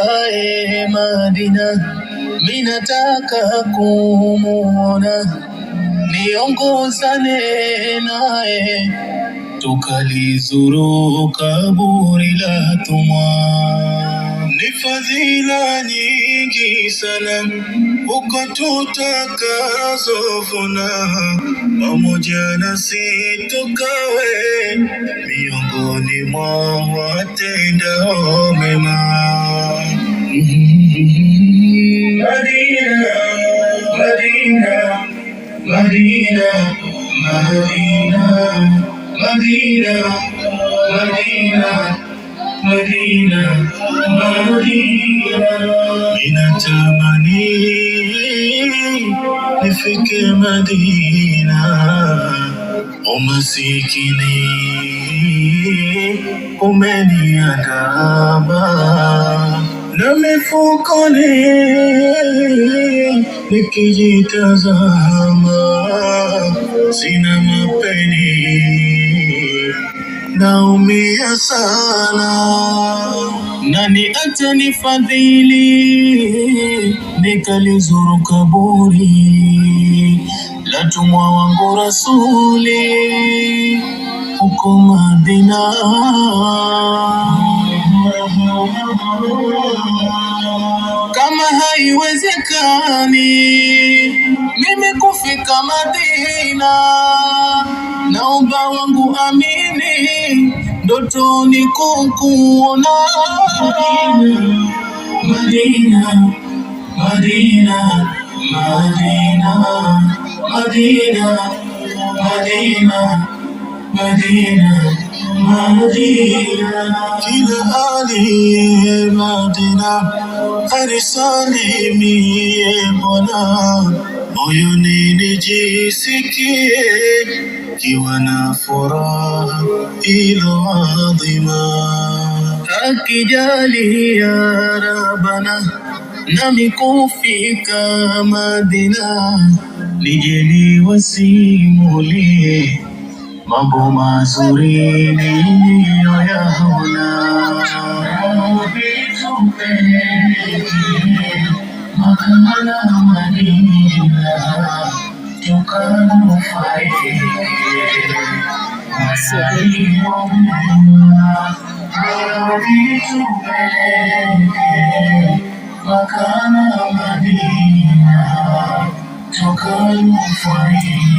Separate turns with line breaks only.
tukae Madina, minataka kumuona, niongozane naye tukalizuru kaburi la Tumwa. Ni fadhila nyingi sana huko tutakazovuna, pamoja nasi tukawe miongoni mwa watendao mema. Madina, Madina, Madina, Madina, Madina, Madina, Madina, Madina. Ninatamani nifike Madina, umasikini umeniandama, na mifukoni nikijitazama, sina mapeni, naumia sana. Nani atanifadhili nikalizuru kaburi la Tumwa wangu Rasuli huko Madina? Kama haiwezekani mimi kufika Madina, naomba wangu amini ndotoni kukuona. Madina, Madina, Madina, Madina, Madina, Madina, Madina. Kila aliye Madina anisalimie Mola, moyoni nijisikie kiwa na furaha ilo adhima. Akijalia Rabbana nami kufika Madina, nije niwasimulie mambo mazuri niliyoyaona. Makala Madina tukanufaike, Makala Madina tukanufaike.